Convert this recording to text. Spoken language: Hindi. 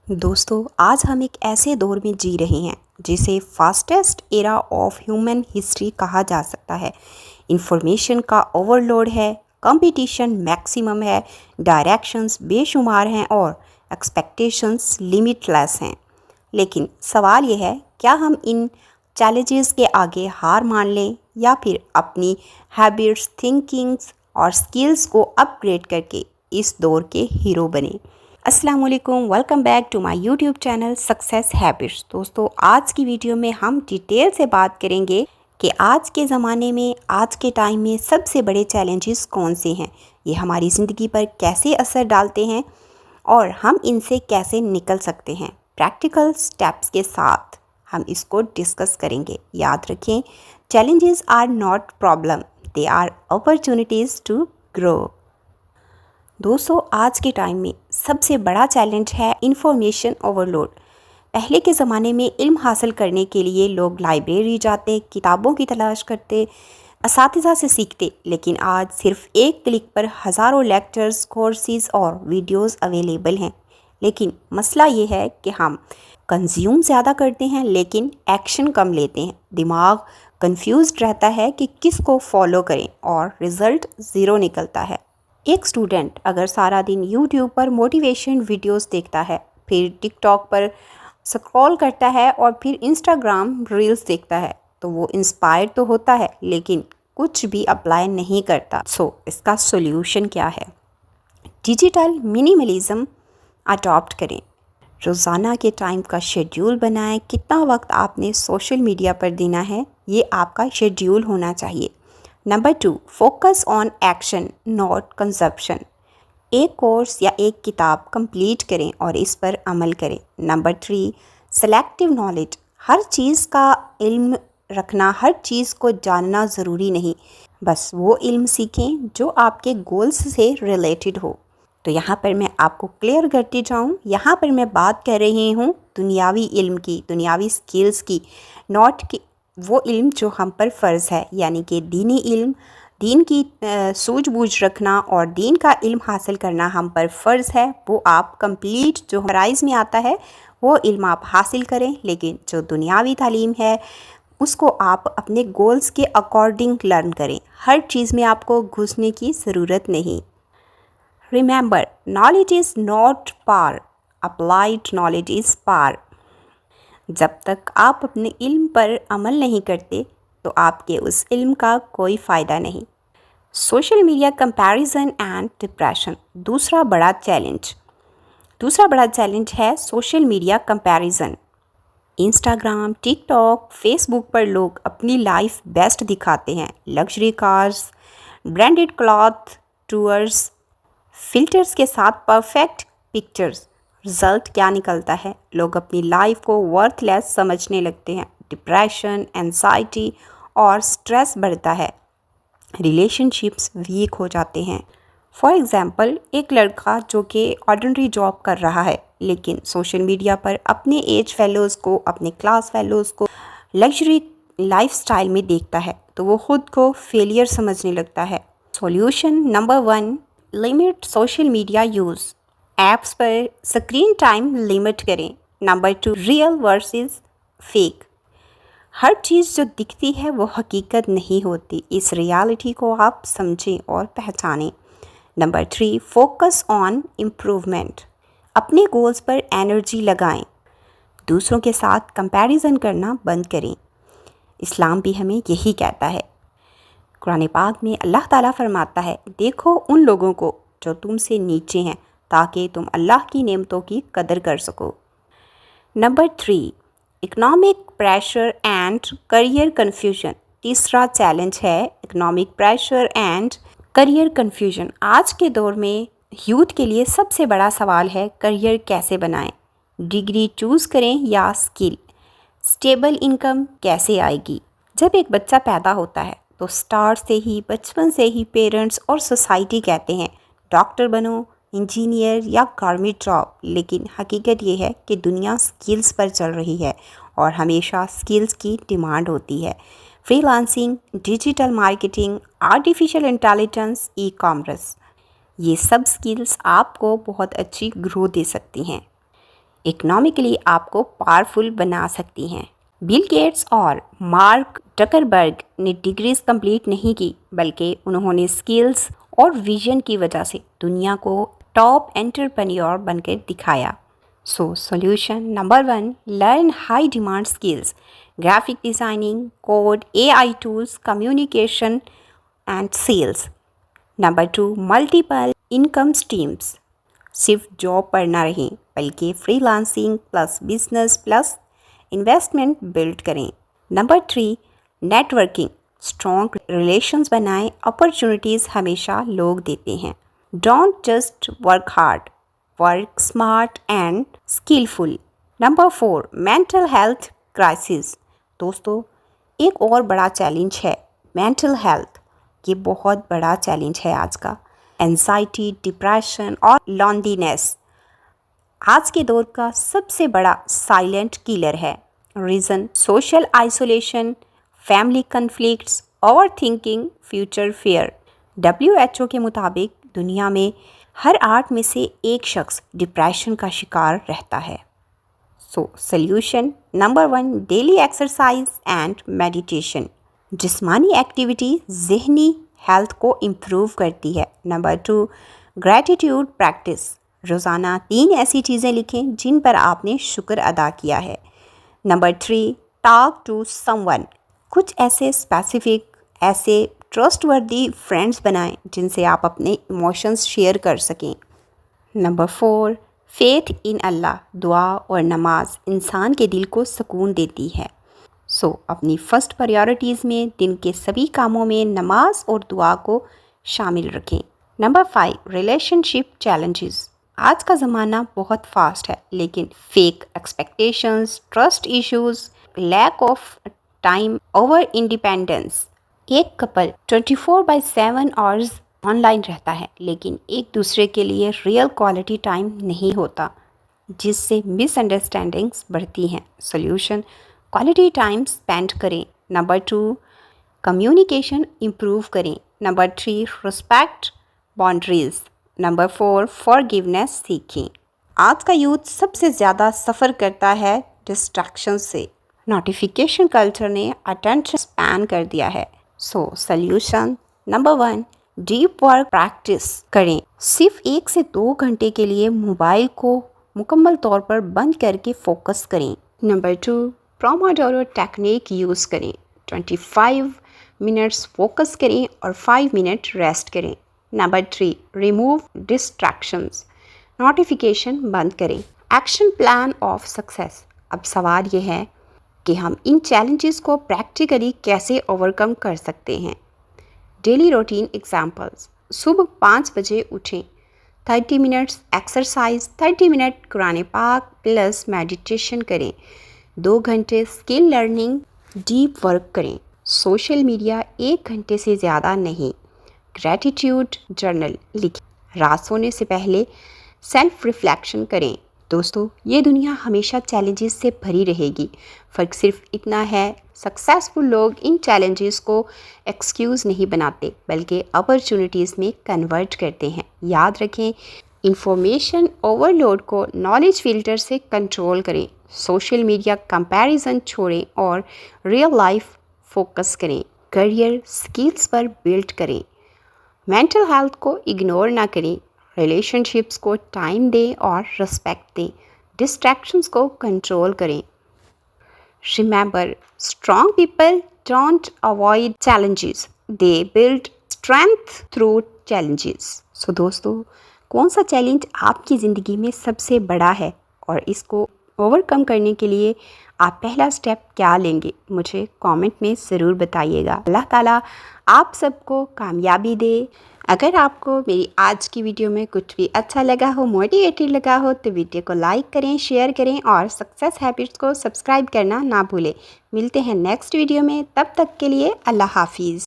दोस्तों, आज हम एक ऐसे दौर में जी रहे हैं जिसे fastest era of human history कहा जा सकता है। इंफॉर्मेशन का ओवरलोड है, कंपटीशन मैक्सिमम है, डायरेक्शंस बेशुमार हैं और एक्सपेक्टेशंस लिमिटलेस हैं। लेकिन सवाल यह है, क्या हम इन चैलेंजेस के आगे हार मान लें या फिर अपनी हैबिट्स, थिंकिंग्स और स्किल्स को अपग्रेड करके इस दौर के हीरो बने। अस्सलाम वालेकुम, welcome back to my YouTube channel success habits. दोस्तों, आज की वीडियो में हम डिटेल से बात करेंगे कि आज के ज़माने में, आज के टाइम में सबसे बड़े चैलेंजेस कौन से हैं, ये हमारी ज़िंदगी पर कैसे असर डालते हैं और हम इनसे कैसे निकल सकते हैं। प्रैक्टिकल स्टेप्स के साथ हम इसको डिस्कस करेंगे। याद रखें, challenges are not problem, they are opportunities to grow. दोस्तों, आज के टाइम में सबसे बड़ा चैलेंज है इंफॉर्मेशन ओवरलोड। पहले के ज़माने में इल्म हासिल करने के लिए लोग लाइब्रेरी जाते, किताबों की तलाश करते, असातिज़ा से सीखते। लेकिन आज सिर्फ एक क्लिक पर हज़ारों लेक्चर्स, कोर्सेज़ और वीडियोस अवेलेबल हैं। लेकिन मसला ये है कि हम कंज्यूम ज़्यादा करते हैं लेकिन एक्शन कम लेते हैं। दिमाग कंफ्यूज्ड रहता है कि किसको फॉलो करें और रिज़ल्ट ज़ीरो निकलता है। एक स्टूडेंट अगर सारा दिन यूट्यूब पर मोटिवेशन वीडियोस देखता है, फिर टिकटॉक पर स्क्रॉल करता है और फिर इंस्टाग्राम रील्स देखता है, तो वो इंस्पायर तो होता है लेकिन कुछ भी अप्लाई नहीं करता। इसका सोल्यूशन क्या है? डिजिटल मिनिमलिज्म अडॉप्ट करें। रोज़ाना के टाइम का शेड्यूल बनाएं। कितना वक्त आपने सोशल मीडिया पर देना है, ये आपका शेड्यूल होना चाहिए। Number 2, focus on action not consumption. एक कोर्स या एक किताब कंप्लीट करें और इस पर अमल करें। Number 3, selective knowledge. हर चीज़ का इल्म रखना, हर चीज़ को जानना ज़रूरी नहीं। बस वो इल्म सीखें जो आपके गोल्स से रिलेटेड हो। तो यहाँ पर मैं आपको क्लियर करती जाऊँ, यहाँ पर मैं बात कर रही हूँ दुनियावी इल्म की, दुनियावी स्किल्स की, नॉट कि वो इल्म जो हम पर फ़र्ज़ है, यानी कि दीनी इल्म, दीन की सूझबूझ रखना और दीन का इल्म हासिल करना हम पर फ़र्ज़ है। वो आप कंप्लीट जो प्राइज़ में आता है वो इल्म आप हासिल करें। लेकिन जो दुनियावी तालीम है उसको आप अपने गोल्स के अकॉर्डिंग लर्न करें। हर चीज़ में आपको घुसने की ज़रूरत नहीं। Remember, knowledge is not power, applied knowledge is power. जब तक आप अपने इल्म पर अमल नहीं करते तो आपके उस इल्म का कोई फ़ायदा नहीं। Social media comparison and depression. दूसरा बड़ा चैलेंज है social media comparison. Instagram, TikTok, Facebook पर लोग अपनी लाइफ बेस्ट दिखाते हैं। Luxury cars, branded cloth, tours, filters के साथ परफेक्ट पिक्चर्स। रिज़ल्ट क्या निकलता है? लोग अपनी लाइफ को वर्थलेस समझने लगते हैं। डिप्रेशन, एंजाइटी और स्ट्रेस बढ़ता है। रिलेशनशिप्स वीक हो जाते हैं। फॉर एग्ज़ाम्पल, एक लड़का जो कि ऑर्डिनरी जॉब कर रहा है लेकिन सोशल मीडिया पर अपने एज फेलोज़ को, अपने क्लास फेलोज़ को लग्जरी लाइफस्टाइल में देखता है तो वो ख़ुद को फेलियर समझने लगता है। Solution number 1, limit social media use. Apps पर स्क्रीन टाइम लिमिट करें। Number 2, real versus fake. हर चीज़ जो दिखती है वो हकीकत नहीं होती। इस रियलिटी को आप समझें और पहचानें। Number 3, focus on improvement. अपने गोल्स पर एनर्जी लगाएं। दूसरों के साथ कंपैरिजन करना बंद करें। इस्लाम भी हमें यही कहता है। कुरान पाक में अल्लाह ताला फरमाता है, देखो उन लोगों को जो तुमसे नीचे हैं ताकि तुम अल्लाह की नेमतों की कदर कर सको। Number 3, economic pressure and career confusion. तीसरा चैलेंज है economic pressure and career confusion. आज के दौर में यूथ के लिए सबसे बड़ा सवाल है करियर कैसे बनाएं। डिग्री चूज़ करें या स्किल? स्टेबल इनकम कैसे आएगी? जब एक बच्चा पैदा होता है तो स्टार्ट से ही, बचपन से ही पेरेंट्स और सोसाइटी कहते हैं डॉक्टर बनो, इंजीनियर या गवर्नमेंट जॉब। लेकिन हकीकत ये है कि दुनिया स्किल्स पर चल रही है और हमेशा स्किल्स की डिमांड होती है। Freelancing, digital marketing, artificial intelligence, e commerce, ये सब स्किल्स आपको बहुत अच्छी ग्रोथ दे सकती हैं। इकोनॉमिकली आपको पावरफुल बना सकती हैं। बिल गेट्स और मार्क जकरबर्ग ने डिग्रीज कंप्लीट नहीं की, बल्कि उन्होंने स्किल्स और विजन की वजह से दुनिया को टॉप एंटरप्रेन्योर बनकर दिखाया। So solution number 1, learn high demand skills, graphic designing, code, AI tools, communication and sales. Number 2, multiple income streams, सिर्फ जॉब पर ना रहें बल्कि freelancing plus business plus investment build करें। नंबर 3, नेटवर्किंग, स्ट्रॉन्ग रिलेशंस बनाएं, अपॉर्चुनिटीज़ हमेशा लोग देते हैं। Don't just work hard, work smart and skillful. Number 4, mental health crisis. दोस्तों, एक और बड़ा चैलेंज है मेंटल हेल्थ। ये बहुत बड़ा चैलेंज है आज का। एंजाइटी, डिप्रेशन और लॉन्लीनेस आज के दौर का सबसे बड़ा साइलेंट किलर है। Reason, social isolation, family conflicts, over thinking, future fear. WHO के मुताबिक दुनिया में हर 8 में से एक शख्स डिप्रेशन का शिकार रहता है। सो solution number 1, daily exercise and meditation. जिस्मानी एक्टिविटी ज़हनी हेल्थ को इम्प्रूव करती है। Number 2, gratitude practice. रोज़ाना 3 ऐसी चीज़ें लिखें जिन पर आपने शुक्र अदा किया है। Number 3, talk to someone. कुछ ऐसे स्पेसिफिक, ऐसे ट्रस्टवर्दी फ्रेंड्स बनाएं जिनसे आप अपने इमोशंस शेयर कर सकें। नंबर 4, फेथ इन अल्लाह। दुआ और नमाज इंसान के दिल को सुकून देती है। सो अपनी फर्स्ट प्रायोरिटीज़ में दिन के सभी कामों में नमाज और दुआ को शामिल रखें। Number 5, relationship challenges. आज का ज़माना बहुत फास्ट है, लेकिन fake expectations, trust issues, lack of time, over independence. एक कपल 24/7 आवर्स ऑनलाइन रहता है, लेकिन एक दूसरे के लिए रियल क्वालिटी टाइम नहीं होता, जिससे मिसअंडरस्टैंडिंग्स बढ़ती हैं। सॉल्यूशन, क्वालिटी टाइम स्पेंड करें। नंबर 2, कम्युनिकेशन इम्प्रूव करें। Number 3, respect boundaries. Number 4, forgiveness सीखें। आज का यूथ सबसे ज़्यादा सफ़र करता है डिस्ट्रैक्शन से। नोटिफिकेशन कल्चर ने अटेंशन स्पैन कर दिया है। सो solution number 1, deep work practice करें। सिर्फ 1 से 2 घंटे के लिए मोबाइल को मुकम्मल तौर पर बंद करके फोकस करें। नंबर 2, पोमोडोरो टेक्निक यूज़ करें। 25 मिनट्स फोकस करें और 5 मिनट रेस्ट करें। नंबर 3, रिमूव डिस्ट्रैक्शंस, नोटिफिकेशन बंद करें। Action plan of success. अब सवाल ये है कि हम इन चैलेंजेस को प्रैक्टिकली कैसे ओवरकम कर सकते हैं। Daily routine examples. सुबह 5 बजे उठें, 30 मिनट्स एक्सरसाइज, 30 मिनट कुरान पाक प्लस मेडिटेशन करें, 2 घंटे स्किल लर्निंग, डीप वर्क करें। सोशल मीडिया 1 घंटे से ज़्यादा नहीं। ग्रैटिट्यूड जर्नल लिखें। रात सोने से पहले सेल्फ रिफ्लेक्शन करें। दोस्तों, ये दुनिया हमेशा चैलेंजेस से भरी रहेगी। फ़र्क सिर्फ इतना है, सक्सेसफुल लोग इन चैलेंजेस को एक्सक्यूज़ नहीं बनाते, बल्कि अपॉर्चुनिटीज़ में कन्वर्ट करते हैं। याद रखें, इंफॉर्मेशन ओवरलोड को नॉलेज फिल्टर से कंट्रोल करें। सोशल मीडिया कंपैरिजन छोड़ें और रियल लाइफ फोकस करें। करियर स्किल्स पर बिल्ड करें। मेंटल हेल्थ को इग्नोर ना करें। रिलेशनशिप्स को टाइम दें और रिस्पेक्ट दें। डिस्ट्रैक्शंस को कंट्रोल करें। Remember, strong people don't avoid challenges, they build strength through challenges. So दोस्तों, कौन सा चैलेंज आपकी ज़िंदगी में सबसे बड़ा है और इसको ओवरकम करने के लिए आप पहला स्टेप क्या लेंगे, मुझे कमेंट में ज़रूर बताइएगा। अल्लाह ताला आप सबको कामयाबी दे। अगर आपको मेरी आज की वीडियो में कुछ भी अच्छा लगा हो, मोटिवेटेड लगा हो, तो वीडियो को लाइक करें, शेयर करें और सक्सेस हैबिट्स को सब्सक्राइब करना ना भूलें। मिलते हैं नेक्स्ट वीडियो में, तब तक के लिए अल्लाह हाफिज़।